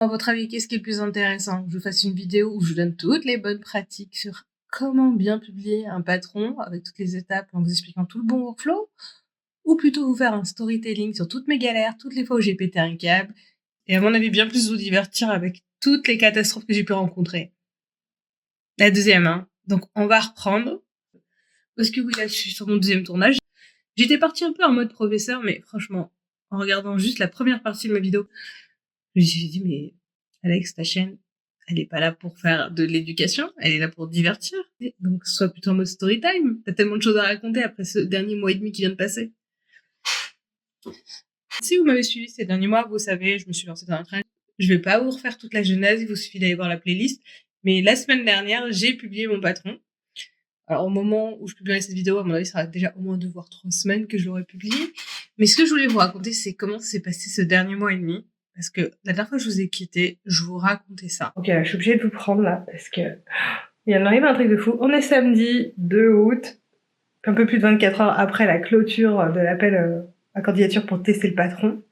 À votre avis, qu'est-ce qui est le plus intéressant? Que je fasse une vidéo où je vous donne toutes les bonnes pratiques sur comment bien publier un patron avec toutes les étapes en vous expliquant tout le bon workflow? Ou plutôt vous faire un storytelling sur toutes mes galères, toutes les fois où j'ai pété un câble, et à mon avis bien plus vous divertir avec toutes les catastrophes que j'ai pu rencontrer. La deuxième, hein. Donc on va reprendre. Parce que oui, là je suis sur mon deuxième tournage. J'étais partie un peu en mode professeur, mais franchement, en regardant juste la première partie de ma vidéo, je me suis dit, mais Alex, ta chaîne, elle est pas là pour faire de l'éducation, elle est là pour divertir. Donc sois plutôt en mode story time. T'as tellement de choses à raconter après ce dernier mois et demi qui vient de passer. Si vous m'avez suivi ces derniers mois, vous savez, je me suis lancée dans un train. Je vais pas vous refaire toute la genèse, il vous suffit d'aller voir la playlist. Mais la semaine dernière, j'ai publié mon patron. Alors, au moment où je publierai cette vidéo, à mon avis, ça sera déjà au moins 2 voire 3 semaines que je l'aurai publié. Mais ce que je voulais vous raconter, c'est comment s'est passé ce dernier mois et demi. Parce que la dernière fois que je vous ai quitté, je vous racontais ça. Ok, je suis obligée de vous prendre là, parce que il en arrive un truc de fou. On est samedi 2 août, un peu plus de 24 heures après la clôture de l'appel à candidature pour tester le patron.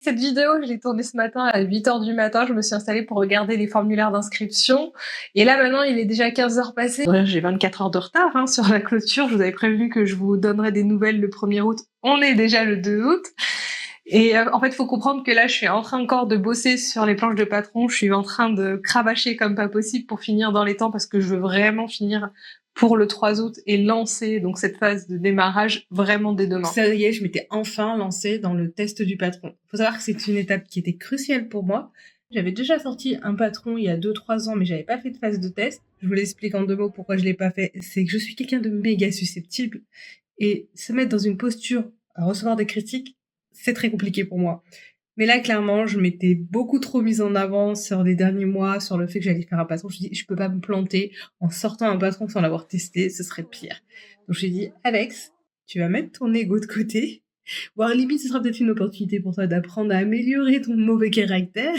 Cette vidéo, je l'ai tournée ce matin à 8h du matin. Je me suis installée pour regarder les formulaires d'inscription. Et là, maintenant, il est déjà 15 heures passées. J'ai 24 heures de retard sur la clôture. Je vous avais prévenu que je vous donnerais des nouvelles le 1er août. On est déjà le 2 août. Et en fait, il faut comprendre que là, je suis en train encore de bosser sur les planches de patron. Je suis en train de cravacher comme pas possible pour finir dans les temps parce que je veux vraiment finir pour le 3 août et lancer donc cette phase de démarrage vraiment dès demain. Ça y est, je m'étais enfin lancée dans le test du patron. Faut savoir que c'est une étape qui était cruciale pour moi. J'avais déjà sorti un patron il y a 2-3 ans, mais j'avais pas fait de phase de test. Je vous l'explique en 2 mots pourquoi je l'ai pas fait. C'est que je suis quelqu'un de méga susceptible. Et se mettre dans une posture à recevoir des critiques, c'est très compliqué pour moi. Mais là, clairement, je m'étais beaucoup trop mise en avant sur les derniers mois, sur le fait que j'allais faire un patron. Je me suis dit, je peux pas me planter en sortant un patron sans l'avoir testé, ce serait pire. Donc je lui ai dit, Alex, tu vas mettre ton ego de côté, voire limite, ce sera peut-être une opportunité pour toi d'apprendre à améliorer ton mauvais caractère.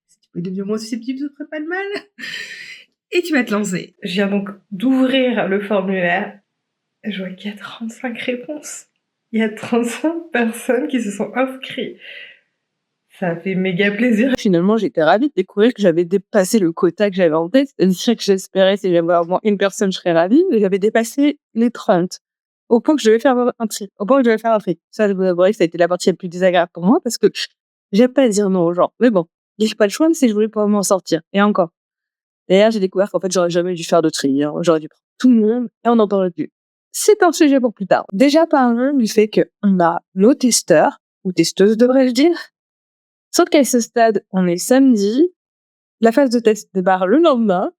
Si tu peux devenir moins susceptible, ce ferait pas de mal. Et tu vas te lancer. Je viens donc d'ouvrir le formulaire. Je vois qu'il y a 35 réponses. Il y a 35 personnes qui se sont inscrites. Ça fait méga plaisir. Finalement, j'étais ravie de découvrir que j'avais dépassé le quota que j'avais en tête. C'est-à-dire que j'espérais, si j'avais au moins une personne, je serais ravie. Mais j'avais dépassé les 30. Au point que je devais faire un tri. Ça, je vous avouerai que ça a été la partie la plus désagréable pour moi parce que j'aime pas dire non aux gens. Mais bon, j'ai pas le choix, mais si je voulais pas m'en sortir. Et encore. D'ailleurs, j'ai découvert qu'en fait, j'aurais jamais dû faire de tri. Hein. J'aurais dû prendre tout le monde et on en parlera plus. C'est un sujet pour plus tard. Déjà, parlons du fait qu'on a nos testeurs, ou testeuses, devrais-je dire. Sauf qu'à ce stade, on est samedi, la phase de test démarre le lendemain,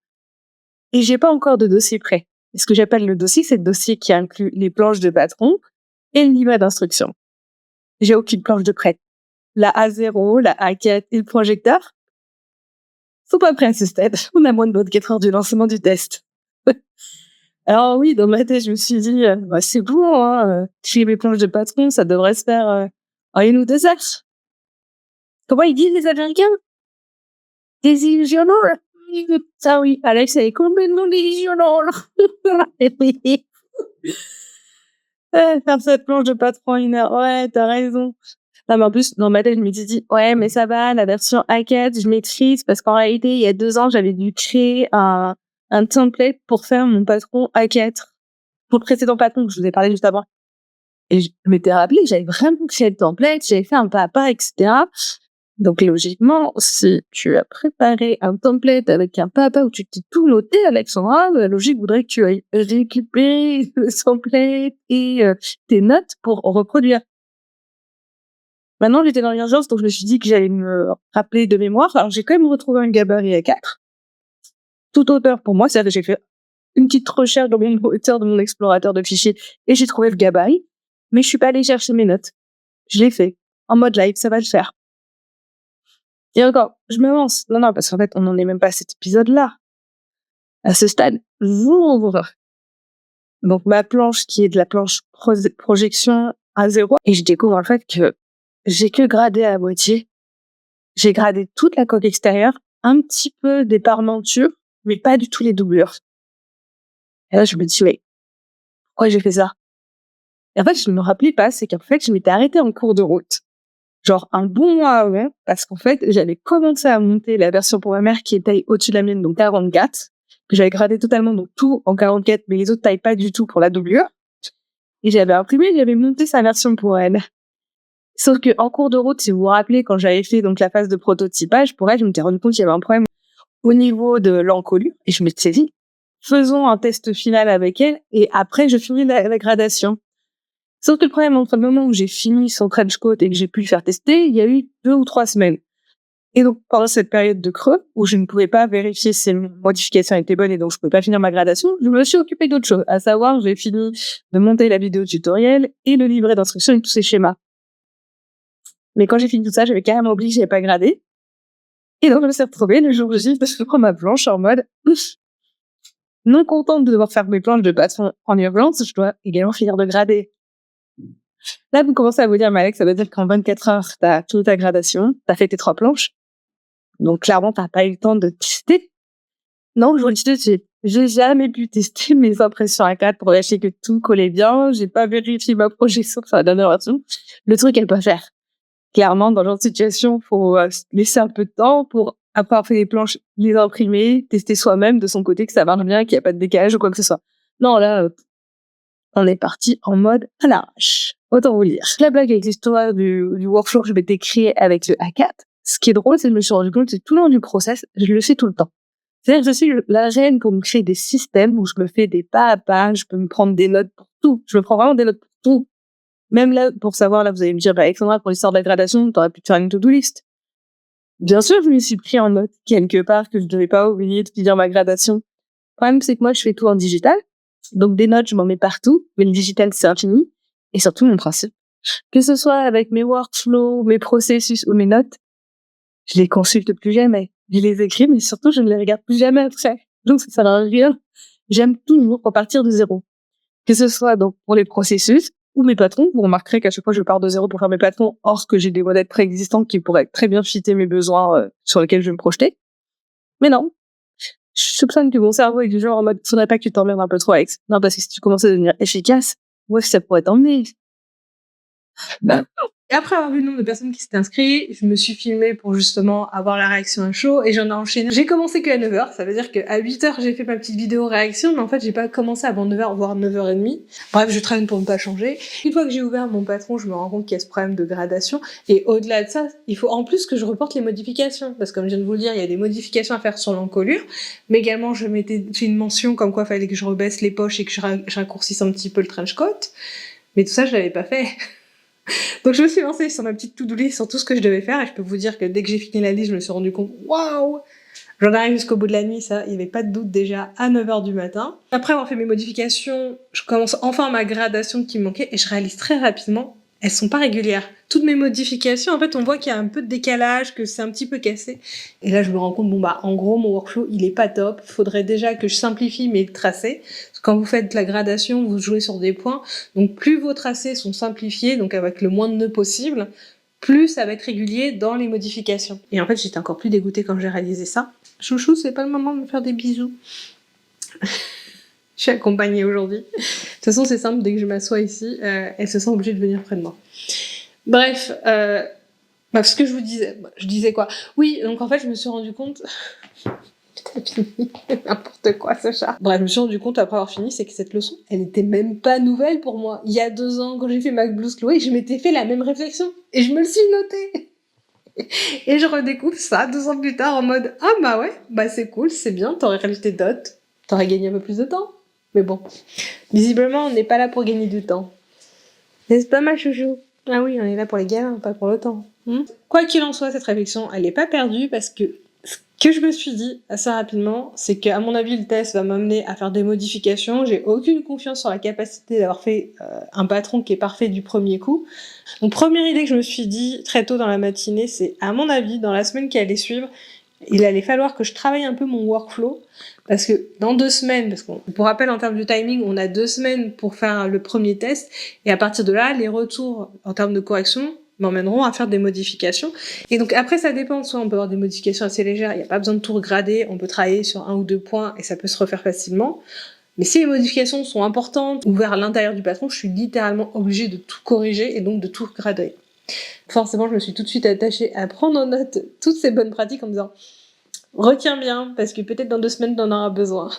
et j'ai pas encore de dossier prêt. Et ce que j'appelle le dossier, c'est le dossier qui inclut les planches de patron et le livret d'instruction. J'ai aucune planche de prête. La A0, la A4 et le projecteur sont pas prêts à ce stade. On a moins de 24 heures du lancement du test. Alors oui, dans ma tête, je me suis dit, c'est bon, hein, chez mes planches de patron, ça devrait se faire en 1 ou 2 heures. Comment ils disent les Américains? Décisional. Ça oui, Alex elle est complètement décisional. Faire cette planche de patron 1 heure, ouais, t'as raison. Non, mais en plus, dans ma tête, je me suis dit, ouais, mais ça va, la version A4, je maîtrise, parce qu'en réalité, il y a 2 ans, j'avais dû créer un template pour faire mon patron A4. Pour le précédent patron que je vous ai parlé juste avant. Et je m'étais rappelé que j'avais vraiment créé le template, j'avais fait un pas à pas, etc. Donc, logiquement, si tu as préparé un template avec un pas à pas où tu t'es tout noté, Alexandra, la logique voudrait que tu ailles récupérer le template et tes notes pour reproduire. Maintenant, j'étais dans l'urgence, donc je me suis dit que j'allais me rappeler de mémoire. Alors, j'ai quand même retrouvé un gabarit A4. Tout auteur pour moi, c'est-à-dire que j'ai fait une petite recherche dans mon moteur de mon explorateur de fichiers et j'ai trouvé le gabarit. Mais je suis pas allée chercher mes notes. Je l'ai fait. En mode live, ça va le faire. Et encore, je me lance. Non, parce qu'en fait, on n'en est même pas à cet épisode-là. À ce stade, j'ouvre. Donc, ma planche qui est de la planche projection A0. Et je découvre en fait que j'ai que gradé à moitié. J'ai gradé toute la coque extérieure, un petit peu des parmentures, mais pas du tout les doublures. Et là, je me dis, ouais, pourquoi j'ai fait ça? Et en fait, je ne me rappelais pas, c'est qu'en fait, je m'étais arrêtée en cours de route. genre un bon mois avant, parce qu'en fait, j'avais commencé à monter la version pour ma mère qui est taille au-dessus de la mienne, donc 44, que j'avais gradé totalement, donc tout en 44, mais les autres taillent pas du tout pour la doublure. Et j'avais imprimé, j'avais monté sa version pour elle. Sauf que en cours de route, si vous vous rappelez, quand j'avais fait donc la phase de prototypage, pour elle, je m'étais rendu compte qu'il y avait un problème au niveau de l'encolure, et je m'étais dit, faisons un test final avec elle, et après, je finis la gradation. Sauf que le problème, entre le moment où j'ai fini son trench coat et que j'ai pu le faire tester, il y a eu 2 ou 3 semaines. Et donc, pendant cette période de creux, où je ne pouvais pas vérifier si les modifications étaient bonnes et donc je pouvais pas finir ma gradation, je me suis occupée d'autre chose. À savoir, j'ai fini de monter la vidéo tutoriel et le livret d'instruction et tous ces schémas. Mais quand j'ai fini tout ça, j'avais carrément oublié que j'avais pas gradé. Et donc, je me suis retrouvée le jour où je prends ma planche en mode, non contente de devoir faire mes planches de patron en urgence, je dois également finir de grader. Là, vous commencez à vous dire, mais Alex, ça veut dire qu'en 24 heures, t'as toute ta gradation, t'as fait tes 3 planches. Donc, clairement, t'as pas eu le temps de tester. Non, je vous le dis tout de suite. J'ai jamais pu tester mes impressions A4 pour vérifier que tout collait bien. J'ai pas vérifié ma projection sur la dernière version. Le truc, elle peut faire. Clairement, dans ce genre de situation, faut laisser un peu de temps pour, après avoir fait les planches, les imprimer, tester soi-même de son côté que ça marche bien, qu'il n'y a pas de décalage ou quoi que ce soit. Non, là, on est parti en mode à l'arrache. Autant vous lire. La blague avec l'histoire du workflow que je m'étais créé avec le A4, ce qui est drôle, c'est que je me suis rendu compte que tout le long du process, je le fais tout le temps. C'est-à-dire que je suis la reine pour me créer des systèmes où je me fais des pas à pas, je peux me prendre des notes pour tout. Je me prends vraiment des notes pour tout. Même là, pour savoir, là, vous allez me dire, Alexandra, pour l'histoire de la gradation, t'aurais pu te faire une to-do list. Bien sûr, je me suis pris en note quelque part que je devais pas oublier de finir ma gradation. Le problème, c'est que moi, je fais tout en digital. Donc, des notes, je m'en mets partout. Mais le digital, c'est infini. Et surtout, mon principe. Que ce soit avec mes workflows, mes processus ou mes notes, je les consulte plus jamais. Je les écris, mais surtout, je ne les regarde plus jamais après. Donc, ça sert à rien. J'aime toujours repartir de zéro. Que ce soit donc pour les processus ou mes patrons. Vous remarquerez qu'à chaque fois, je pars de zéro pour faire mes patrons, or que j'ai des modèles préexistants qui pourraient très bien fitter mes besoins sur lesquels je vais me projeter. Mais non. Je soupçonne que mon cerveau est du genre en mode, faudrait pas que tu t'emmerdes un peu trop, Alex. Non, parce que si tu commences à devenir efficace, ouais, ça pourrait t'emmener. Et après avoir vu le nombre de personnes qui s'étaient inscrites, je me suis filmée pour justement avoir la réaction à chaud et j'en ai enchaîné. J'ai commencé qu'à 9h, ça veut dire qu'à 8h j'ai fait ma petite vidéo réaction, mais en fait j'ai pas commencé avant 9h, voire 9h30. Bref, je traîne pour ne pas changer. Une fois que j'ai ouvert mon patron, je me rends compte qu'il y a ce problème de gradation et au-delà de ça, il faut en plus que je reporte les modifications parce que comme je viens de vous le dire, il y a des modifications à faire sur l'encolure, mais également je m'étais fait une mention comme quoi il fallait que je rebaisse les poches et que je raccourcisse un petit peu le trench coat, mais tout ça je l'avais pas fait. Donc je me suis lancée sur ma petite to-do list sur tout ce que je devais faire et je peux vous dire que dès que j'ai fini la liste, je me suis rendu compte, waouh, j'en arrive jusqu'au bout de la nuit, ça, il n'y avait pas de doute déjà à 9h du matin. Après avoir fait mes modifications, je commence enfin ma gradation qui me manquait et je réalise très rapidement, elles sont pas régulières. Toutes mes modifications, en fait, on voit qu'il y a un peu de décalage, que c'est un petit peu cassé. Et là, je me rends compte, en gros, mon workflow, il est pas top. Faudrait déjà que je simplifie mes tracés. Parce que quand vous faites la gradation, vous jouez sur des points. Donc, plus vos tracés sont simplifiés, donc avec le moins de nœuds possible, plus ça va être régulier dans les modifications. Et en fait, j'étais encore plus dégoûtée quand j'ai réalisé ça. Chouchou, c'est pas le moment de me faire des bisous. Je suis accompagnée aujourd'hui. De toute façon, c'est simple, dès que je m'assois ici, elle se sent obligée de venir près de moi. Bref, ce que je vous disais, je disais quoi? Oui, donc en fait, je me suis rendu compte... N'importe quoi, ce chat. Bref, je me suis rendu compte après avoir fini, c'est que cette leçon, elle était même pas nouvelle pour moi. Il y a 2 ans, quand j'ai fait ma blouse Chloé, je m'étais fait la même réflexion. Et je me le suis notée. Et je redécouvre ça 2 ans plus tard en mode, ah bah ouais, bah c'est cool, c'est bien, t'aurais rajouté d'autres, t'aurais gagné un peu plus de temps. Mais bon, visiblement, on n'est pas là pour gagner du temps. N'est-ce pas, ma chouchou? Ah oui, on est là pour les gamins, pas pour le temps. Quoi qu'il en soit, cette réflexion, elle est pas perdue parce que ce que je me suis dit assez rapidement, c'est qu'à mon avis, le test va m'amener à faire des modifications. J'ai aucune confiance sur la capacité d'avoir fait un patron qui est parfait du premier coup. Donc, première idée que je me suis dit très tôt dans la matinée, c'est à mon avis, dans la semaine qui allait suivre, il allait falloir que je travaille un peu mon workflow parce que dans 2 semaines, parce qu'on, pour rappel en termes de timing, on a 2 semaines pour faire le premier test et à partir de là, les retours en termes de correction m'emmèneront à faire des modifications. Et donc après, ça dépend, soit on peut avoir des modifications assez légères, il n'y a pas besoin de tout regrader, on peut travailler sur 1 ou 2 points et ça peut se refaire facilement. Mais si les modifications sont importantes ou vers l'intérieur du patron, je suis littéralement obligée de tout corriger et donc de tout regrader. Forcément, je me suis tout de suite attachée à prendre en note toutes ces bonnes pratiques en me disant « Retiens bien, parce que peut-être dans 2 semaines, t'en auras besoin. »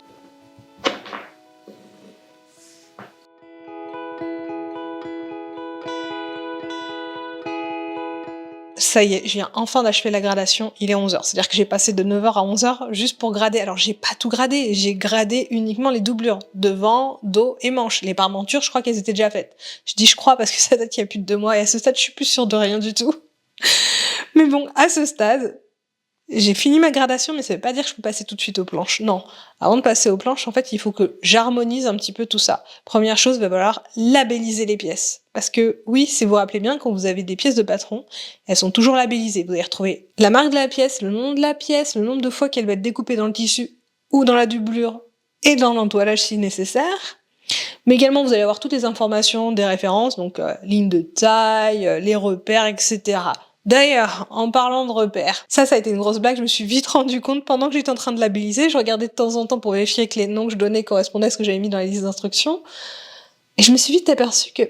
Ça y est, je viens enfin d'achever la gradation, il est 11h. C'est-à-dire que j'ai passé de 9h à 11h juste pour grader. Alors j'ai pas tout gradé, j'ai gradé uniquement les doublures, devant, dos et manches. Les parmentures, je crois qu'elles étaient déjà faites. Je dis je crois parce que ça date il y a plus de 2 mois et à ce stade, je suis plus sûre de rien du tout. Mais bon, à ce stade, j'ai fini ma gradation, mais ça veut pas dire que je peux passer tout de suite aux planches. Non. Avant de passer aux planches, en fait, il faut que j'harmonise un petit peu tout ça. Première chose, il va falloir labelliser les pièces. Parce que, oui, si vous vous rappelez bien, quand vous avez des pièces de patron, elles sont toujours labellisées. Vous allez retrouver la marque de la pièce, le nom de la pièce, le nombre de fois qu'elle va être découpée dans le tissu ou dans la doublure et dans l'entoilage si nécessaire. Mais également, vous allez avoir toutes les informations des références, donc ligne de taille, les repères, etc. D'ailleurs, en parlant de repères, ça a été une grosse blague, je me suis vite rendu compte pendant que j'étais en train de labelliser, je regardais de temps en temps pour vérifier que les noms que je donnais correspondaient à ce que j'avais mis dans la liste d'instructions, et je me suis vite aperçue que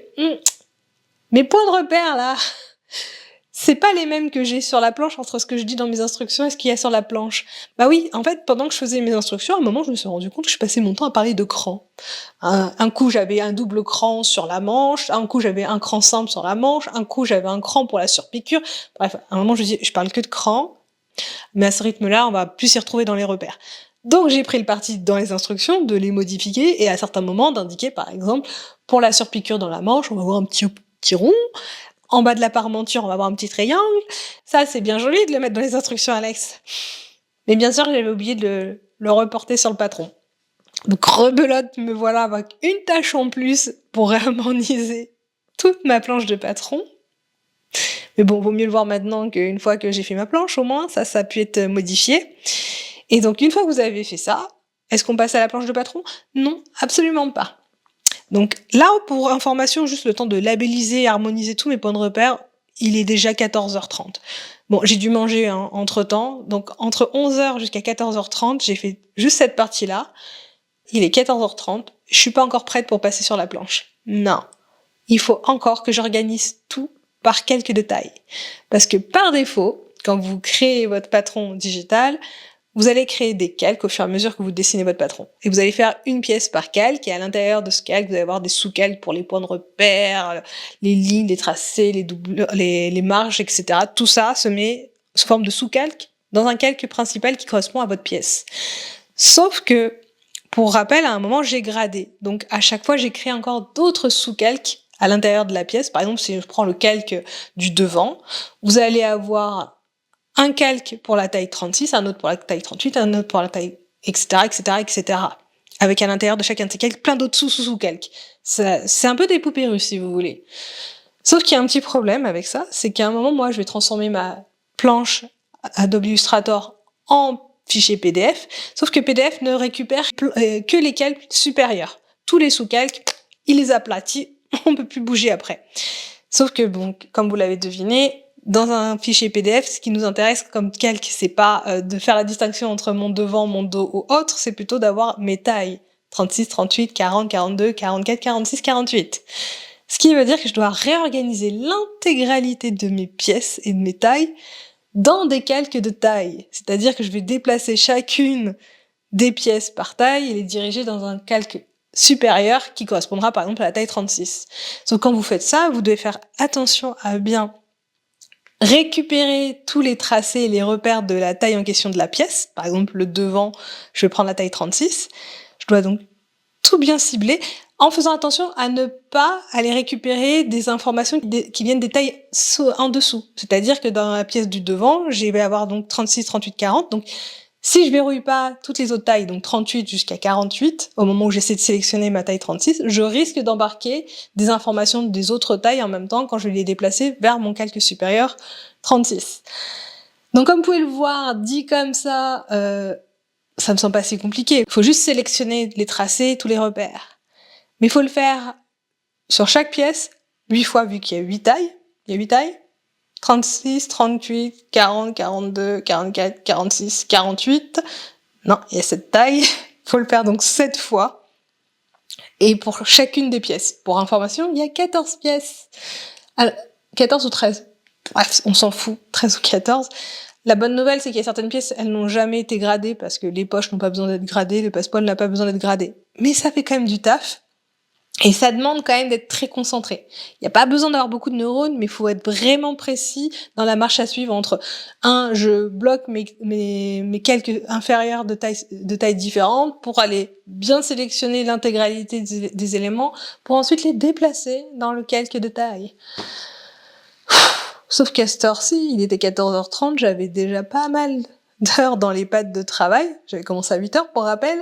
mes points de repère là, c'est pas les mêmes que j'ai sur la planche entre ce que je dis dans mes instructions et ce qu'il y a sur la planche. Bah oui, en fait, pendant que je faisais mes instructions, à un moment, je me suis rendu compte que je passais mon temps à parler de cran. Un coup, j'avais un double cran sur la manche, un coup, j'avais un cran simple sur la manche, un coup, j'avais un cran pour la surpiqûre. Bref, à un moment, je dis, je parle que de cran, mais à ce rythme-là, on va plus s'y retrouver dans les repères. Donc, j'ai pris le parti dans les instructions de les modifier et à certains moments d'indiquer, par exemple, pour la surpiqûre dans la manche, on va voir un petit rond. En bas de la parmenture, on va avoir un petit triangle. Ça, c'est bien joli de le mettre dans les instructions, Alex. Mais bien sûr, j'avais oublié de le reporter sur le patron. Donc, rebelote, me voilà avec une tâche en plus pour harmoniser toute ma planche de patron. Mais bon, vaut mieux le voir maintenant qu'une fois que j'ai fait ma planche, au moins, ça a pu être modifié. Et donc, une fois que vous avez fait ça, est-ce qu'on passe à la planche de patron? Non, absolument pas. Donc là, pour information, juste le temps de labelliser et harmoniser tous mes points de repère, il est déjà 14h30. Bon, j'ai dû manger entre-temps, donc entre 11h jusqu'à 14h30, j'ai fait juste cette partie-là. Il est 14h30, je suis pas encore prête pour passer sur la planche. Non, il faut encore que j'organise tout par calque de taille. Parce que par défaut, quand vous créez votre patron digital, vous allez créer des calques au fur et à mesure que vous dessinez votre patron. Et vous allez faire une pièce par calque, et à l'intérieur de ce calque, vous allez avoir des sous-calques pour les points de repère, les lignes, les tracés, les marges, etc. Tout ça se met sous forme de sous-calque dans un calque principal qui correspond à votre pièce. Sauf que, pour rappel, à un moment, j'ai gradé. Donc, à chaque fois, j'ai créé encore d'autres sous-calques à l'intérieur de la pièce. Par exemple, si je prends le calque du devant, vous allez avoir un calque pour la taille 36, un autre pour la taille 38, un autre pour la taille, etc., etc., etc. Avec à l'intérieur de chacun de ces calques, plein d'autres sous-calques. C'est un peu des poupées russes, si vous voulez. Sauf qu'il y a un petit problème avec ça, c'est qu'à un moment, moi, je vais transformer ma planche Adobe Illustrator en fichier PDF, sauf que PDF ne récupère que les calques supérieurs. Tous les sous-calques, il les aplatit, on peut plus bouger après. Sauf que, bon, comme vous l'avez deviné, dans un fichier PDF, ce qui nous intéresse comme calque, c'est pas de faire la distinction entre mon devant, mon dos ou autre, c'est plutôt d'avoir mes tailles. 36, 38, 40, 42, 44, 46, 48. Ce qui veut dire que je dois réorganiser l'intégralité de mes pièces et de mes tailles dans des calques de taille. C'est-à-dire que je vais déplacer chacune des pièces par taille et les diriger dans un calque supérieur qui correspondra par exemple à la taille 36. Donc quand vous faites ça, vous devez faire attention à bien récupérer tous les tracés et les repères de la taille en question de la pièce. Par exemple, le devant, je vais prendre la taille 36. Je dois donc tout bien cibler en faisant attention à ne pas aller récupérer des informations qui viennent des tailles en dessous. C'est-à-dire que dans la pièce du devant, je vais avoir donc 36, 38, 40. Donc, si je verrouille pas toutes les autres tailles, donc 38 jusqu'à 48, au moment où j'essaie de sélectionner ma taille 36, je risque d'embarquer des informations des autres tailles en même temps quand je vais les déplacer vers mon calque supérieur 36. Donc comme vous pouvez le voir, dit comme ça me semble pas si compliqué. Il faut juste sélectionner les tracés, tous les repères. Mais il faut le faire sur chaque pièce, 8 fois vu qu'il y a 8 tailles. Il y a 8 tailles. 36, 38, 40, 42, 44, 46, 48. Non, il y a cette taille. Il faut le faire donc 7 fois. Et pour chacune des pièces. Pour information, il y a 14 pièces. Alors, 14 ou 13. Bref, on s'en fout, 13 ou 14. La bonne nouvelle, c'est qu'il y a certaines pièces, elles n'ont jamais été gradées parce que les poches n'ont pas besoin d'être gradées, le passepoil n'a pas besoin d'être gradé. Mais ça fait quand même du taf. Et ça demande quand même d'être très concentré. Il n'y a pas besoin d'avoir beaucoup de neurones, mais il faut être vraiment précis dans la marche à suivre entre je bloque mes calques inférieurs de taille différente pour aller bien sélectionner l'intégralité des éléments pour ensuite les déplacer dans le calque de taille. Sauf qu'à cette heure-ci, il était 14h30, j'avais déjà pas mal d'heures dans les pattes de travail. J'avais commencé à 8h pour rappel.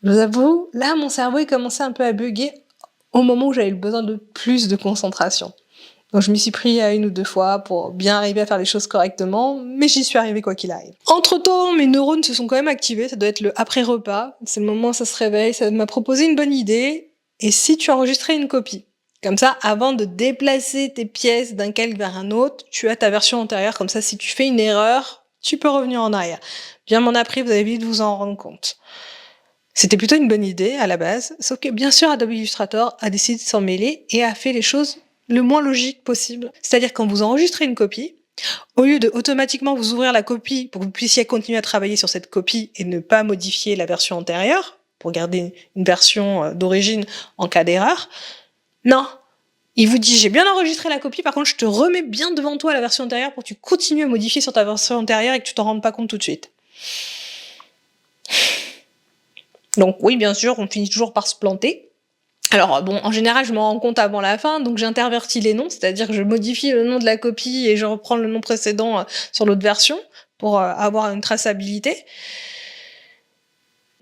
Je vous avoue, là, mon cerveau il commençait un peu à bugger au moment où j'avais besoin de plus de concentration. Donc je m'y suis pris à 1 ou 2 fois pour bien arriver à faire les choses correctement, mais j'y suis arrivée quoi qu'il arrive. Entre-temps, mes neurones se sont quand même activés, ça doit être le après-repas, c'est le moment où ça se réveille, ça m'a proposé une bonne idée, et si tu enregistrais une copie? Comme ça, avant de déplacer tes pièces d'un calque vers un autre, tu as ta version antérieure, comme ça si tu fais une erreur, tu peux revenir en arrière. Bien m'en a pris, vous allez vite vous en rendre compte. C'était plutôt une bonne idée à la base, sauf que bien sûr Adobe Illustrator a décidé de s'en mêler et a fait les choses le moins logique possible. C'est-à-dire quand vous enregistrez une copie, au lieu de automatiquement vous ouvrir la copie pour que vous puissiez continuer à travailler sur cette copie et ne pas modifier la version antérieure, pour garder une version d'origine en cas d'erreur, non. Il vous dit, j'ai bien enregistré la copie, par contre je te remets bien devant toi la version antérieure pour que tu continues à modifier sur ta version antérieure et que tu t'en rendes pas compte tout de suite. Donc oui, bien sûr, on finit toujours par se planter. Alors bon, en général, je m'en rends compte avant la fin, donc j'intervertis les noms, c'est-à-dire que je modifie le nom de la copie et je reprends le nom précédent sur l'autre version pour avoir une traçabilité.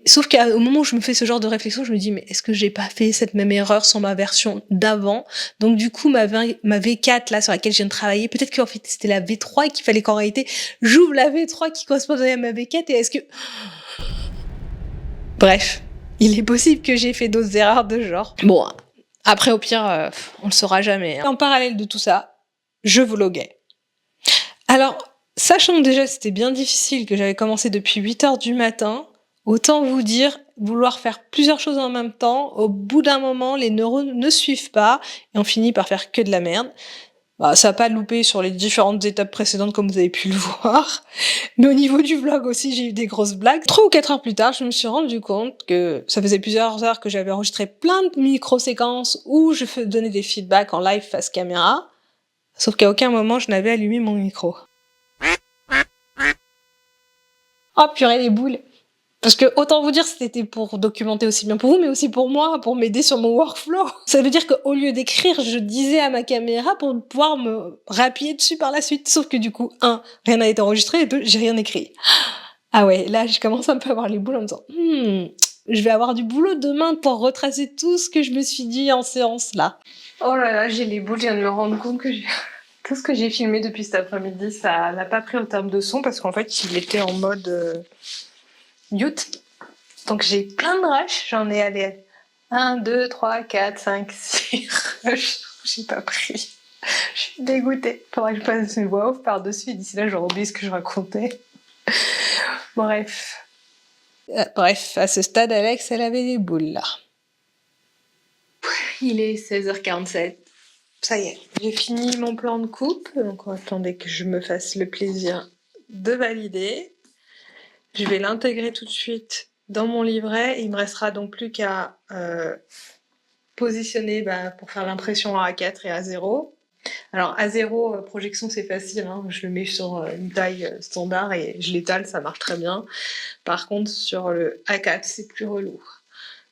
Sauf qu'au moment où je me fais ce genre de réflexion, je me dis, mais est-ce que j'ai pas fait cette même erreur sur ma version d'avant? Donc du coup, ma V4, là, sur laquelle je viens de travailler, peut-être qu'en fait, c'était la V3 et qu'il fallait qu'en réalité, j'ouvre la V3 qui correspondait à ma V4 et est-ce que... Bref, il est possible que j'ai fait d'autres erreurs de genre. Bon, après, au pire, on le saura jamais. En parallèle de tout ça, je vloguais. Alors, sachant que déjà c'était bien difficile, que j'avais commencé depuis 8h du matin, autant vous dire, vouloir faire plusieurs choses en même temps, au bout d'un moment, les neurones ne suivent pas et on finit par faire que de la merde. Bah, ça n'a pas loupé sur les différentes étapes précédentes comme vous avez pu le voir. Mais au niveau du vlog aussi, j'ai eu des grosses blagues. 3 ou 4 heures plus tard, je me suis rendu compte que ça faisait plusieurs heures que j'avais enregistré plein de micro-séquences où je donnais des feedbacks en live face caméra. Sauf qu'à aucun moment, je n'avais allumé mon micro. Oh purée les boules! Parce que, autant vous dire, c'était pour documenter aussi bien pour vous, mais aussi pour moi, pour m'aider sur mon workflow. Ça veut dire qu'au lieu d'écrire, je disais à ma caméra pour pouvoir me rappuyer dessus par la suite. Sauf que du coup, 1, rien n'a été enregistré, et 2, j'ai rien écrit. Ah ouais, là, je commence un peu à avoir les boules en me disant, je vais avoir du boulot demain pour retracer tout ce que je me suis dit en séance là. Oh là là, j'ai les boules, je viens de me rendre compte que tout ce que j'ai filmé depuis cet après-midi, ça n'a pas pris en termes de son parce qu'en fait, il était en mode mute. Donc j'ai plein de rushs, j'en ai allé 1, 2, 3, 4, 5, 6 rushs, j'ai pas pris. Je suis dégoûtée. Faudrait que je passe une voix off par-dessus et d'ici là, j'aurais oublié ce que je racontais. Bref. Bref, à ce stade, Alex, elle avait des boules là. Il est 16h47. Ça y est, j'ai fini mon plan de coupe, donc attendez que je me fasse le plaisir de valider. Je vais l'intégrer tout de suite dans mon livret. Il me restera donc plus qu'à positionner pour faire l'impression à A4 et à 0. Alors A0, projection c'est facile, hein. Je le mets sur une taille standard et je l'étale, ça marche très bien. Par contre sur le A4 c'est plus relou.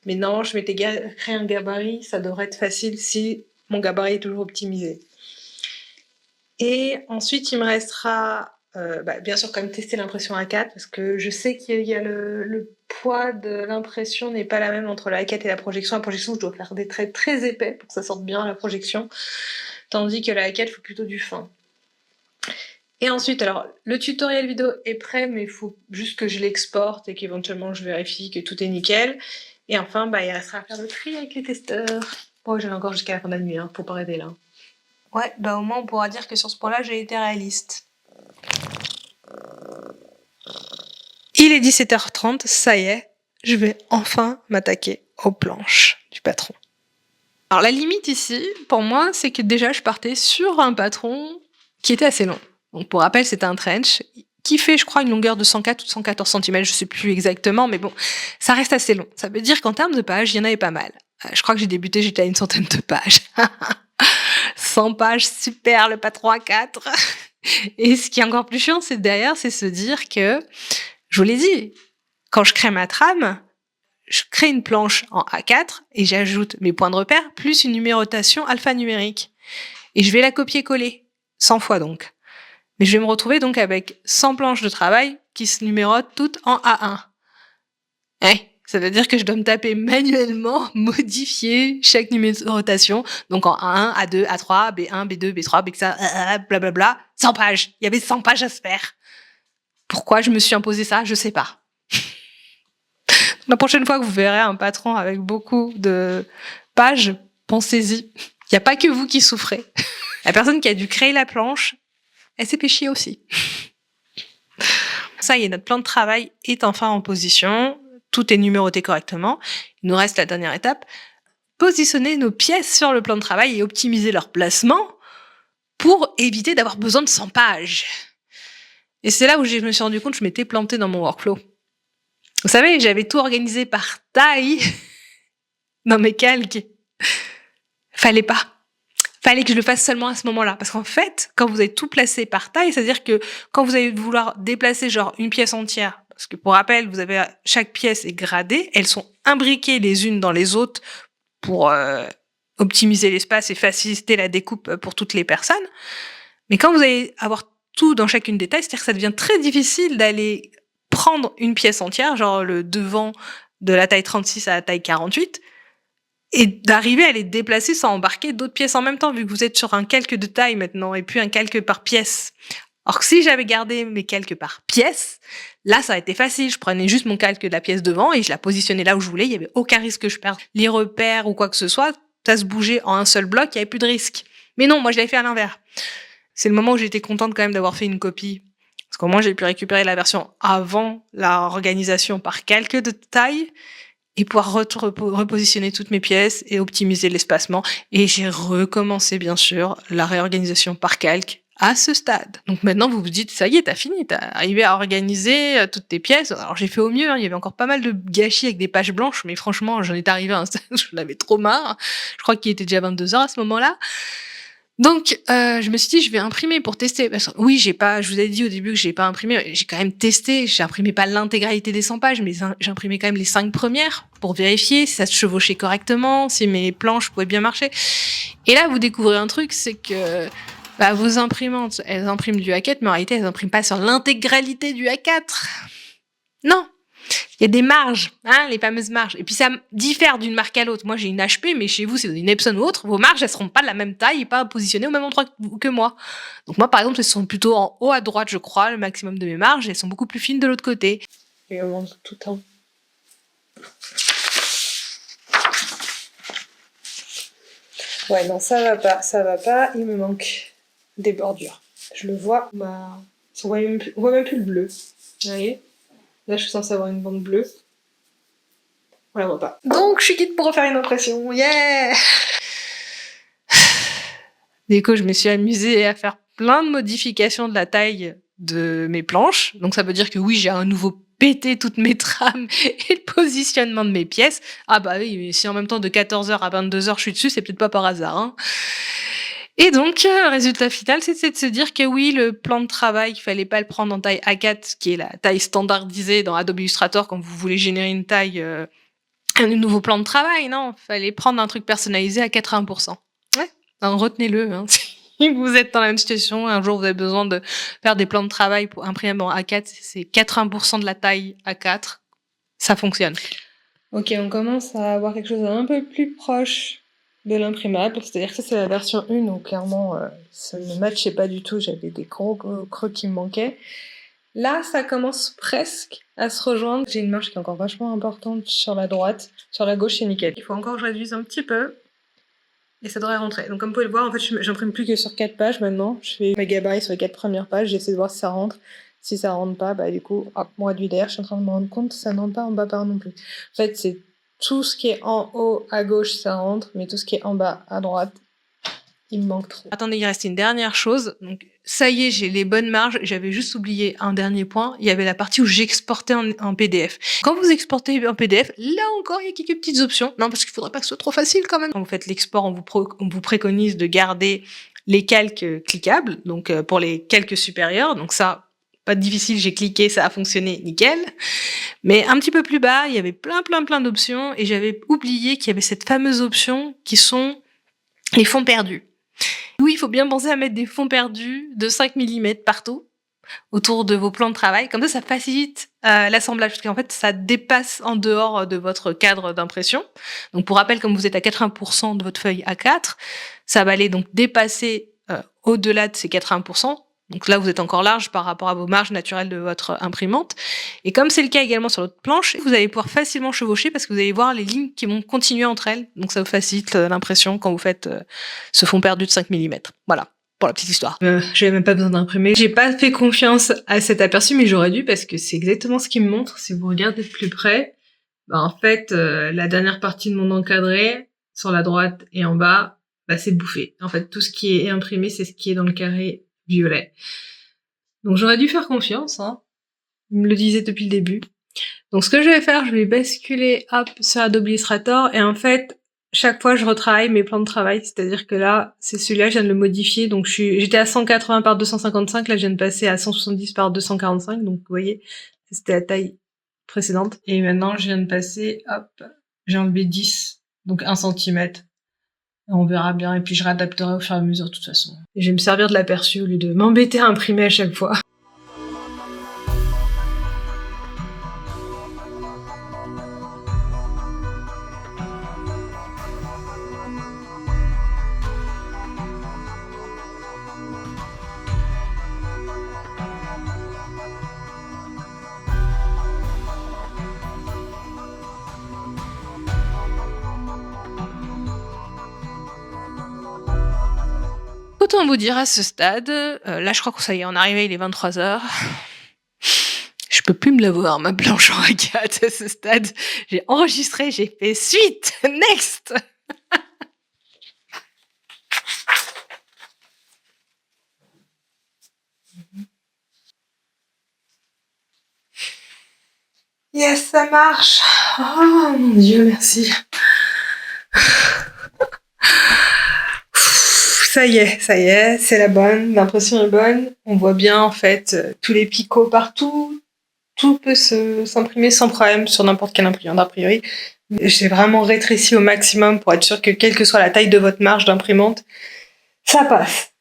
Mais non, je m'étais créé un gabarit, ça devrait être facile si mon gabarit est toujours optimisé. Et ensuite il me restera bien sûr quand même tester l'impression A4 parce que je sais qu'il y a le poids de l'impression n'est pas la même entre la A4 et la projection. La projection je dois faire des traits très épais pour que ça sorte bien à la projection, tandis que la A4 il faut plutôt du fin. Et ensuite, alors le tutoriel vidéo est prêt mais il faut juste que je l'exporte et qu'éventuellement je vérifie que tout est nickel. Et enfin il restera à faire le tri avec les testeurs. Bon, j'avais encore jusqu'à la fin de la nuit, hein, faut pas arrêter là. Ouais, au moins on pourra dire que sur ce point-là j'ai été réaliste. Il est 17h30, ça y est, je vais enfin m'attaquer aux planches du patron. Alors la limite ici, pour moi, c'est que déjà je partais sur un patron qui était assez long. Donc pour rappel, c'était un trench qui fait, je crois, une longueur de 104 ou 114 cm, je sais plus exactement, mais bon, ça reste assez long. Ça veut dire qu'en termes de pages, il y en avait pas mal. Je crois que j'ai débuté, j'étais à une centaine de pages. 100 pages, super, le patron A4. Et ce qui est encore plus chiant, c'est derrière, c'est se dire que, je vous l'ai dit, quand je crée ma trame, je crée une planche en A4 et j'ajoute mes points de repère plus une numérotation alphanumérique. Et je vais la copier-coller, 100 fois donc. Mais je vais me retrouver donc avec 100 planches de travail qui se numérotent toutes en A1. Ça veut dire que je dois me taper manuellement, modifier chaque numérotation, donc en A1, A2, A3, B1, B2, B3, B4, blablabla, 100 pages. Il y avait 100 pages à se faire. Pourquoi je me suis imposé ça, je sais pas. La prochaine fois que vous verrez un patron avec beaucoup de pages, pensez-y. Il n'y a pas que vous qui souffrez. La personne qui a dû créer la planche, elle s'est fait chier aussi. Ça y est, notre plan de travail est enfin en position. Tout est numéroté correctement. Il nous reste la dernière étape. Positionner nos pièces sur le plan de travail et optimiser leur placement pour éviter d'avoir besoin de 100 pages. Et c'est là où je me suis rendu compte que je m'étais plantée dans mon workflow. Vous savez, j'avais tout organisé par taille dans mes calques. Fallait pas. Fallait que je le fasse seulement à ce moment-là. Parce qu'en fait, quand vous avez tout placé par taille, c'est-à-dire que quand vous allez vouloir déplacer genre une pièce entière, parce que pour rappel, vous avez chaque pièce est gradée, elles sont imbriquées les unes dans les autres pour optimiser l'espace et faciliter la découpe pour toutes les personnes. Mais quand vous allez avoir tout dans chacune des tailles, c'est-à-dire que ça devient très difficile d'aller prendre une pièce entière, genre le devant de la taille 36 à la taille 48, et d'arriver à les déplacer sans embarquer d'autres pièces en même temps, vu que vous êtes sur un calque de taille maintenant, et puis un calque par pièce. Alors que si j'avais gardé mes calques par pièce, là, ça aurait été facile. Je prenais juste mon calque de la pièce devant et je la positionnais là où je voulais. Il n'y avait aucun risque que je perde les repères ou quoi que ce soit. Ça se bougeait en un seul bloc, il n'y avait plus de risque. Mais non, moi, je l'avais fait à l'inverse. C'est le moment où j'étais contente quand même d'avoir fait une copie. Parce qu'au moins, j'ai pu récupérer la version avant la organisation par calque de taille et pouvoir repositionner toutes mes pièces et optimiser l'espacement. Et j'ai recommencé, bien sûr, la réorganisation par calque à ce stade. Donc maintenant, vous vous dites, ça y est, t'as fini, t'as arrivé à organiser toutes tes pièces. Alors j'ai fait au mieux, il y avait encore pas mal de gâchis avec des pages blanches, mais franchement, j'en étais arrivée à un stade où j'en avais trop marre. Je crois qu'il était déjà 22h à ce moment-là. Donc, je me suis dit, je vais imprimer pour tester. Parce que, oui, je vous ai dit au début que j'ai pas imprimé. J'ai quand même testé. J'ai imprimé pas l'intégralité des 100 pages, mais j'ai imprimé quand même les 5 premières pour vérifier si ça se chevauchait correctement, si mes planches pouvaient bien marcher. Et là, vous découvrez un truc, c'est que vos imprimantes, elles impriment du A4, mais en réalité, elles impriment pas sur l'intégralité du A4. Non. Il y a des marges, les fameuses marges. Et puis ça diffère d'une marque à l'autre. Moi, j'ai une HP, mais chez vous, c'est une Epson ou autre. Vos marges, elles seront pas de la même taille et pas positionnées au même endroit que moi. Donc moi, par exemple, elles sont plutôt en haut à droite, je crois, le maximum de mes marges. Elles sont beaucoup plus fines de l'autre côté. Et on monte tout le temps. Ouais, non, ça va pas. Il me manque des bordures. Je le vois, on voit même plus le bleu. Vous voyez ? Là, je suis censée avoir une bande bleue. On la voit pas. Donc, je suis quitte pour refaire une impression. Yeah! Du coup, je me suis amusée à faire plein de modifications de la taille de mes planches. Donc, ça veut dire que oui, j'ai à nouveau pété toutes mes trames et le positionnement de mes pièces. Ah bah oui, mais si en même temps de 14h à 22h je suis dessus, c'est peut-être pas par hasard, hein. Et donc, le résultat final, c'est de se dire que oui, le plan de travail, il fallait pas le prendre en taille A4, qui est la taille standardisée dans Adobe Illustrator quand vous voulez générer une taille, un nouveau plan de travail, non. Il fallait prendre un truc personnalisé à 80%. Ouais, donc retenez-le, hein. Si vous êtes dans la même situation, un jour vous avez besoin de faire des plans de travail pour imprimer en A4, c'est 80% de la taille A4. Ça fonctionne. Ok, on commence à avoir quelque chose d'un peu plus proche de l'imprimable, c'est-à-dire que ça c'est la version 1, donc clairement ça ne matchait pas du tout, j'avais des gros creux qui me manquaient. Là, ça commence presque à se rejoindre. J'ai une marge qui est encore vachement importante sur la droite, sur la gauche c'est nickel. Il faut encore que je réduise un petit peu, et ça devrait rentrer. Donc comme vous pouvez le voir, en fait j'imprime plus que sur 4 pages maintenant, je fais mes gabarits sur les 4 premières pages, j'essaie de voir si ça rentre. Si ça rentre pas, du coup, hop, moi réduit derrière, je suis en train de me rendre compte, ça ne rentre pas en bas par non plus. En fait, c'est tout ce qui est en haut à gauche, ça rentre, mais tout ce qui est en bas à droite, il me manque trop. Attendez, il reste une dernière chose. Donc, ça y est, j'ai les bonnes marges. J'avais juste oublié un dernier point. Il y avait la partie où j'exportais en PDF. Quand vous exportez en PDF, là encore, il y a quelques petites options. Non, parce qu'il faudrait pas que ce soit trop facile quand même. Quand vous faites l'export, on vous préconise de garder les calques cliquables, donc pour les calques supérieurs. Donc ça, pas difficile, j'ai cliqué, ça a fonctionné, nickel. Mais un petit peu plus bas, il y avait plein d'options et j'avais oublié qu'il y avait cette fameuse option qui sont les fonds perdus. Oui, il faut bien penser à mettre des fonds perdus de 5 mm partout autour de vos plans de travail. Comme ça facilite l'assemblage, parce qu'en fait, ça dépasse en dehors de votre cadre d'impression. Donc, pour rappel, comme vous êtes à 80% de votre feuille A4, ça va aller donc dépasser au-delà de ces 80%. Donc là, vous êtes encore large par rapport à vos marges naturelles de votre imprimante. Et comme c'est le cas également sur l'autre planche, vous allez pouvoir facilement chevaucher parce que vous allez voir les lignes qui vont continuer entre elles. Donc ça vous facilite l'impression quand vous faites ce fond perdu de 5 mm. Voilà, pour la petite histoire. J'avais même pas besoin d'imprimer. J'ai pas fait confiance à cet aperçu, mais j'aurais dû parce que c'est exactement ce qu'il me montre. Si vous regardez de plus près, en fait, la dernière partie de mon encadré, sur la droite et en bas, c'est bouffé. En fait, tout ce qui est imprimé, c'est ce qui est dans le carré violet. Donc j'aurais dû faire confiance, hein. Il me le disait depuis le début. Donc ce que je vais faire, je vais basculer sur Adobe Illustrator et en fait, chaque fois je retravaille mes plans de travail, c'est-à-dire que là, c'est celui-là, je viens de le modifier, donc j'étais à 180 par 255, là je viens de passer à 170 par 245, donc vous voyez, c'était la taille précédente. Et maintenant, je viens de passer, j'ai enlevé 10, donc 1 cm. On verra bien, et puis je réadapterai au fur et à mesure de toute façon. Et je vais me servir de l'aperçu au lieu de m'embêter à imprimer à chaque fois. Autant vous dire à ce stade, là je crois que ça y est, on est arrivé, il est 23h. Je peux plus me la voir, ma planche en A4 à ce stade. J'ai enregistré, j'ai fait suite, next. Yes, ça marche. Oh mon Dieu, merci. Ça y est, c'est la bonne, l'impression est bonne. On voit bien en fait tous les picots partout. Tout peut s'imprimer sans problème sur n'importe quelle imprimante a priori. J'ai vraiment rétréci au maximum pour être sûr que quelle que soit la taille de votre marge d'imprimante, ça passe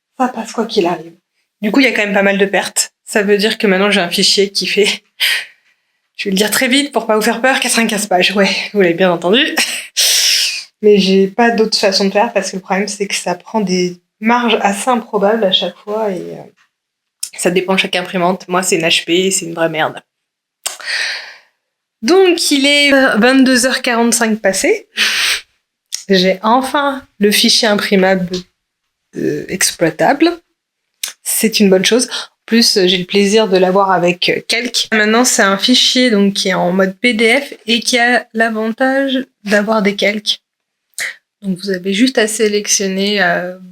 quoi qu'il arrive. Du coup, il y a quand même pas mal de pertes. Ça veut dire que maintenant j'ai un fichier qui fait, je vais le dire très vite pour pas vous faire peur, 95 pages. Ouais, vous l'avez bien entendu. Mais j'ai pas d'autre façon de faire parce que le problème c'est que ça prend des marges assez improbables à chaque fois et ça dépend de chaque imprimante. Moi c'est une HP, c'est une vraie merde. Donc il est 22h45 passé. J'ai enfin le fichier imprimable exploitable. C'est une bonne chose. En plus, j'ai le plaisir de l'avoir avec Calc. Maintenant, c'est un fichier donc qui est en mode PDF et qui a l'avantage d'avoir des calques. Donc vous avez juste à sélectionner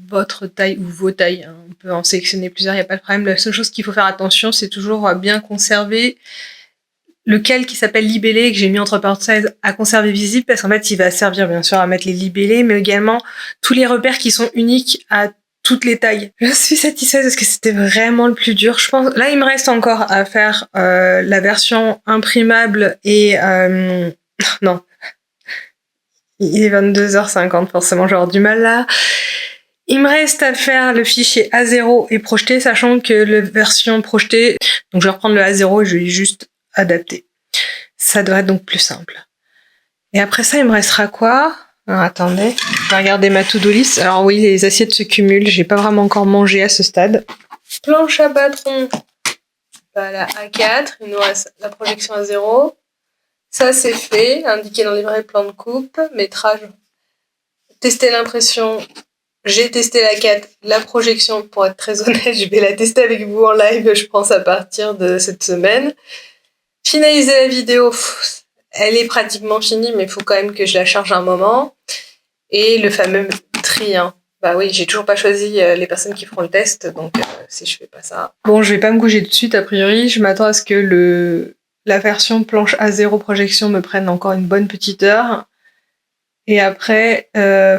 votre taille ou vos tailles. Hein. On peut en sélectionner plusieurs, il n'y a pas de problème. La seule chose qu'il faut faire attention, c'est toujours bien conserver le calque qui s'appelle libellé, que j'ai mis entre parenthèses à conserver visible, parce qu'en fait, il va servir bien sûr à mettre les libellés, mais également tous les repères qui sont uniques à toutes les tailles. Je suis satisfaite parce que c'était vraiment le plus dur. Je pense, là, il me reste encore à faire la version imprimable et non. Il est 22h50, forcément, j'aurai du mal là. Il me reste à faire le fichier A0 et projeter, sachant que la version projetée, donc je vais reprendre le A0 et je vais juste adapter. Ça devrait être donc plus simple. Et après ça, il me restera quoi ? Alors, attendez, je vais regarder ma to-do list. Alors oui, les assiettes se cumulent, j'ai pas vraiment encore mangé à ce stade. Planche à patron, la A4, il nous reste la projection A0. Ça, c'est fait, indiqué dans les vrais plans de coupe, métrage, tester l'impression, j'ai testé la 4, la projection, pour être très honnête, je vais la tester avec vous en live, je pense, à partir de cette semaine. Finaliser la vidéo, elle est pratiquement finie, mais il faut quand même que je la charge un moment. Et le fameux tri, hein. Bah oui, j'ai toujours pas choisi les personnes qui feront le test, donc si je fais pas ça. Bon, je vais pas me coucher tout de suite, a priori. Je m'attends à ce que la version planche A0 projection me prenne encore une bonne petite heure. Et après,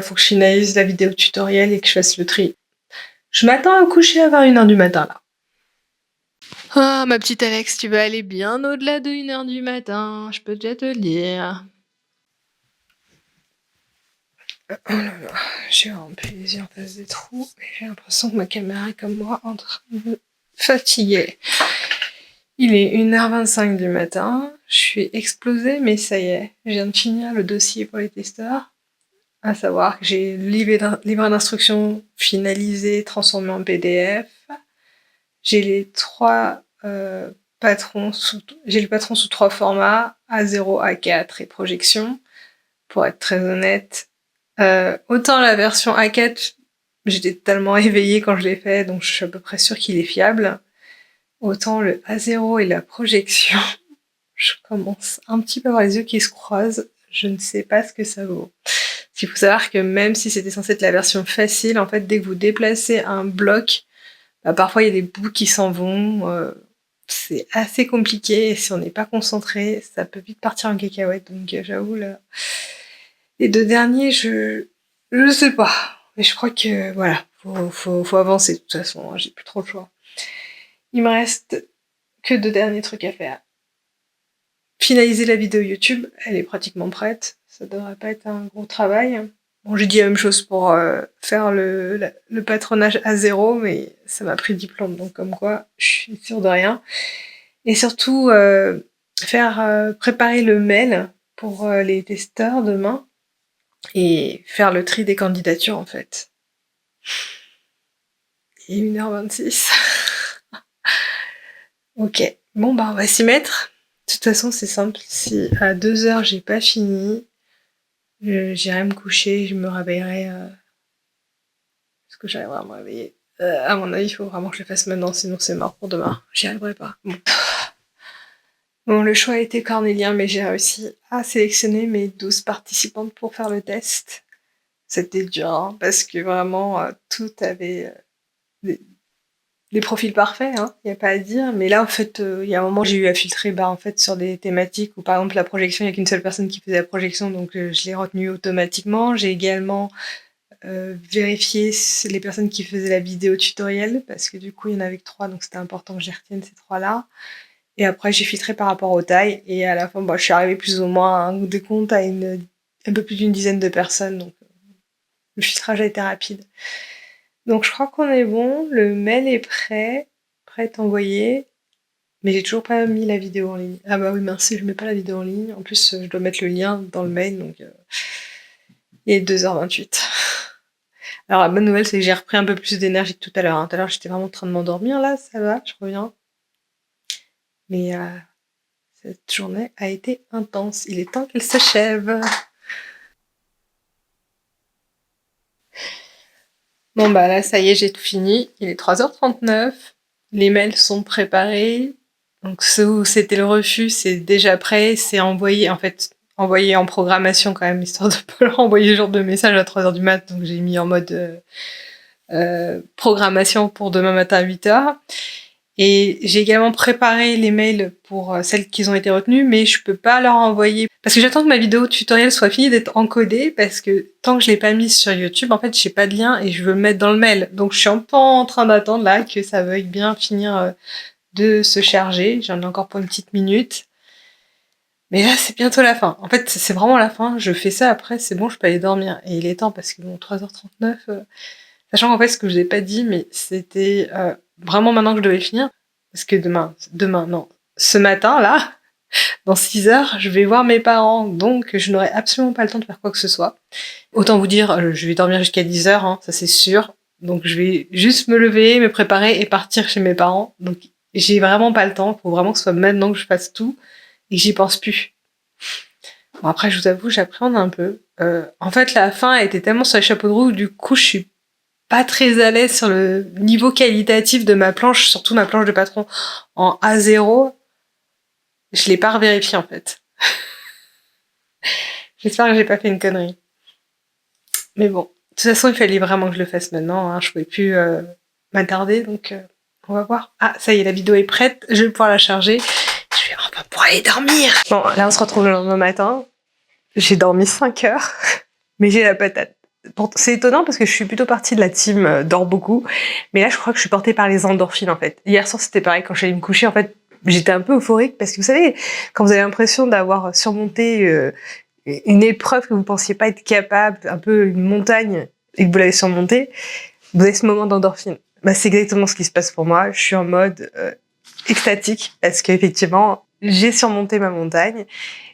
faut que je finalise la vidéo tutoriel et que je fasse le tri. Je m'attends à me coucher à 21h du matin, là. Ah, ma petite Alex, tu vas aller bien au-delà de 1h du matin, je peux déjà te le dire. Oh là là, j'ai vraiment plus les yeux en face des trous, et j'ai l'impression que ma caméra est comme moi en train de me fatiguer. Il est 1h25 du matin, je suis explosée, mais ça y est, je viens de finir le dossier pour les testeurs. À savoir que j'ai le livret d'instructions finalisé, transformé en PDF. J'ai les 3 patrons j'ai le patron sous 3 formats, A0, A4 et projection. Pour être très honnête, autant la version A4, j'étais tellement éveillée quand je l'ai fait, donc je suis à peu près sûre qu'il est fiable. Autant le A0 et la projection, je commence un petit peu à avoir les yeux qui se croisent. Je ne sais pas ce que ça vaut. Il faut savoir que même si c'était censé être la version facile, en fait, dès que vous déplacez un bloc, bah, parfois il y a des bouts qui s'en vont. C'est assez compliqué et si on n'est pas concentré, ça peut vite partir en cacahuète. Donc j'avoue, là, les 2 derniers, je sais pas. Mais je crois que voilà, faut avancer de toute façon. Hein, j'ai plus trop le choix. Il me reste que 2 derniers trucs à faire. Finaliser la vidéo YouTube, elle est pratiquement prête. Ça devrait pas être un gros travail. Bon, j'ai dit la même chose pour faire le patronage à 0, mais ça m'a pris diplôme, donc comme quoi, je suis sûre de rien. Et surtout, préparer le mail pour les testeurs demain et faire le tri des candidatures, en fait. Et 1h26. Ok, bon, bah on va s'y mettre. De toute façon, c'est simple. Si à 2h, j'ai pas fini, j'irai me coucher, je me réveillerai. Est-ce que j'arriverai à me réveiller À mon avis, il faut vraiment que je le fasse maintenant, sinon c'est mort pour demain. J'y arriverai pas. Bon, le choix a été cornélien, mais j'ai réussi à sélectionner mes 12 participantes pour faire le test. C'était dur, hein, parce que vraiment, tout avait des profils parfaits, hein, y a pas à dire. Mais là, en fait, il y a un moment, j'ai eu à filtrer en fait, sur des thématiques où, par exemple, la projection, il n'y a qu'une seule personne qui faisait la projection, donc je l'ai retenue automatiquement. J'ai également vérifié les personnes qui faisaient la vidéo tutoriel, parce que du coup, il y en avait que 3, donc c'était important que j'y retienne ces 3-là. Et après, j'ai filtré par rapport aux tailles, et à la fin, je suis arrivée plus ou moins à un décompte à un peu plus d'une dizaine de personnes, donc le filtrage a été rapide. Donc je crois qu'on est bon, le mail est prêt à être envoyé, mais j'ai toujours pas mis la vidéo en ligne. Ah bah oui, merci, je mets pas la vidéo en ligne. En plus, je dois mettre le lien dans le mail, donc il est 2h28. Alors la bonne nouvelle, c'est que j'ai repris un peu plus d'énergie que tout à l'heure. Hein. Tout à l'heure, j'étais vraiment en train de m'endormir, là, ça va, je reviens. Mais cette journée a été intense. Il est temps qu'elle s'achève. Bon bah là, ça y est, j'ai tout fini. Il est 3h39. Les mails sont préparés. Donc ceux où c'était le refus, c'est déjà prêt. C'est envoyé, en fait, envoyé en programmation quand même, histoire de pas leur envoyer ce genre de message à 3h du mat. Donc j'ai mis en mode programmation pour demain matin à 8h. Et j'ai également préparé les mails pour celles qui ont été retenues, mais je peux pas leur envoyer parce que j'attends que ma vidéo tutoriel soit finie d'être encodée, parce que tant que je l'ai pas mise sur YouTube, en fait, j'ai pas de lien et je veux le mettre dans le mail. Donc je suis un peu en train d'attendre là que ça veuille bien finir de se charger. J'en ai encore pour une petite minute. Mais là, c'est bientôt la fin. En fait, c'est vraiment la fin. Je fais ça après, c'est bon, je peux aller dormir. Et il est temps parce que bon, 3h39, sachant qu'en fait, ce que je vous ai pas dit, mais c'était vraiment maintenant que je devais le finir. Parce que non, ce matin, là, dans 6h, je vais voir mes parents. Donc, je n'aurai absolument pas le temps de faire quoi que ce soit. Autant vous dire, je vais dormir jusqu'à 10h, hein, ça c'est sûr. Donc, je vais juste me lever, me préparer et partir chez mes parents. Donc, j'ai vraiment pas le temps. Il faut vraiment que ce soit maintenant que je fasse tout et que j'y pense plus. Bon, après, je vous avoue, j'appréhende un peu. En fait, la fin a été tellement sur les chapeaux de roue, du coup, je suis pas très à l'aise sur le niveau qualitatif de ma planche, surtout ma planche de patron en A0. Je l'ai pas revérifié, en fait. J'espère que j'ai pas fait une connerie. Mais bon, de toute façon, il fallait vraiment que je le fasse maintenant. Hein. Je pouvais plus m'attarder, donc on va voir. Ah, ça y est, la vidéo est prête. Je vais pouvoir la charger. Je vais enfin pouvoir aller dormir. Bon, là, on se retrouve le lendemain matin. J'ai dormi 5 heures, mais j'ai la patate. C'est étonnant parce que je suis plutôt partie de la team dort beaucoup, mais là je crois que je suis portée par les endorphines en fait. Hier soir c'était pareil, quand j'allais me coucher en fait j'étais un peu euphorique parce que vous savez quand vous avez l'impression d'avoir surmonté une épreuve que vous pensiez pas être capable, un peu une montagne et que vous l'avez surmontée, vous avez ce moment d'endorphine. Bah, c'est exactement ce qui se passe pour moi, je suis en mode extatique parce qu'effectivement j'ai surmonté ma montagne.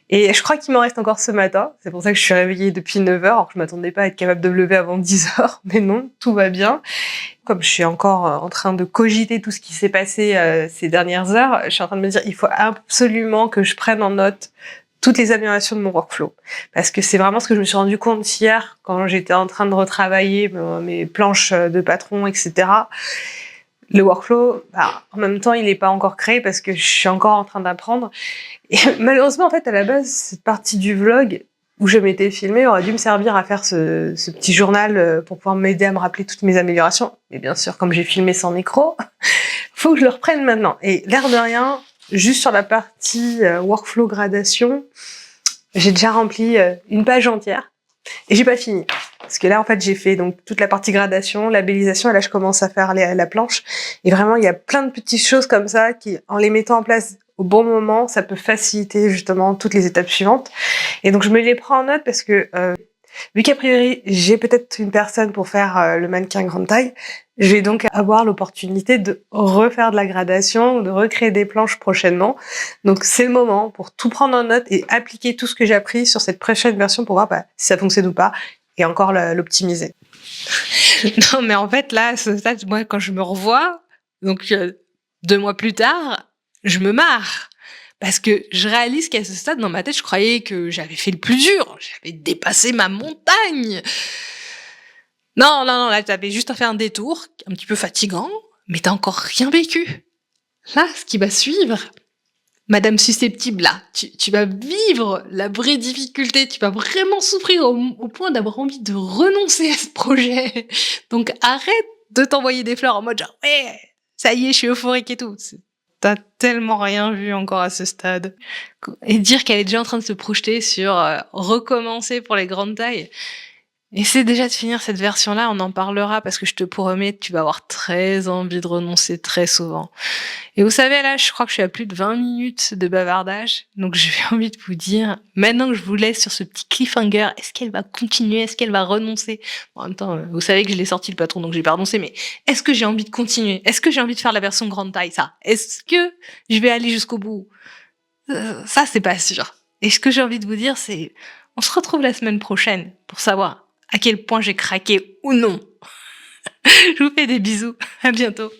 Et je crois qu'il m'en reste encore ce matin. C'est pour ça que je suis réveillée depuis 9 heures, alors que je m'attendais pas à être capable de me lever avant 10 heures. Mais non, tout va bien. Comme je suis encore en train de cogiter tout ce qui s'est passé ces dernières heures, je suis en train de me dire, il faut absolument que je prenne en note toutes les améliorations de mon workflow. Parce que c'est vraiment ce que je me suis rendu compte hier, quand j'étais en train de retravailler mes planches de patron, etc. Le workflow, bah, en même temps, il n'est pas encore créé parce que je suis encore en train d'apprendre. Et malheureusement, en fait, à la base, cette partie du vlog où je m'étais filmée aurait dû me servir à faire ce petit journal pour pouvoir m'aider à me rappeler toutes mes améliorations. Mais bien sûr, comme j'ai filmé sans micro, faut que je le reprenne maintenant. Et l'air de rien, juste sur la partie workflow gradation, j'ai déjà rempli une page entière et j'ai pas fini. Parce que là, en fait, j'ai fait donc toute la partie gradation, labellisation, et là, je commence à faire la planche. Et vraiment, il y a plein de petites choses comme ça qui, en les mettant en place au bon moment, ça peut faciliter justement toutes les étapes suivantes. Et donc, je me les prends en note parce que, vu qu'a priori, j'ai peut-être une personne pour faire le mannequin grande taille, je vais donc avoir l'opportunité de refaire de la gradation ou de recréer des planches prochainement. Donc, c'est le moment pour tout prendre en note et appliquer tout ce que j'ai appris sur cette prochaine version pour voir si ça fonctionne ou pas et encore l'optimiser. Non, mais en fait, là, moi, quand je me revois, donc 2 mois plus tard, je me marre. Parce que je réalise qu'à ce stade, dans ma tête, je croyais que j'avais fait le plus dur. J'avais dépassé ma montagne. Non, là, t'avais juste à faire un détour, un petit peu fatigant, mais t'as encore rien vécu. Là, ce qui va suivre, Madame susceptible, là, tu vas vivre la vraie difficulté, tu vas vraiment souffrir au point d'avoir envie de renoncer à ce projet. Donc arrête de t'envoyer des fleurs en mode genre, ouais, ça y est, je suis euphorique et tout. T'as tellement rien vu encore à ce stade. Et dire qu'elle est déjà en train de se projeter sur recommencer pour les grandes tailles. Essaie déjà de finir cette version-là, on en parlera parce que je te promets, tu vas avoir très envie de renoncer très souvent. Et vous savez, là, je crois que je suis à plus de 20 minutes de bavardage, donc j'ai envie de vous dire, maintenant que je vous laisse sur ce petit cliffhanger, est-ce qu'elle va continuer, est-ce qu'elle va renoncer? En même temps, vous savez que je l'ai sorti le patron, donc j'ai pas renoncé, mais est-ce que j'ai envie de continuer? Est-ce que j'ai envie de faire la version grande taille, ça? Est-ce que je vais aller jusqu'au bout? Ça, c'est pas sûr. Et ce que j'ai envie de vous dire, c'est, on se retrouve la semaine prochaine pour savoir à quel point j'ai craqué ou non. Je vous fais des bisous. À bientôt.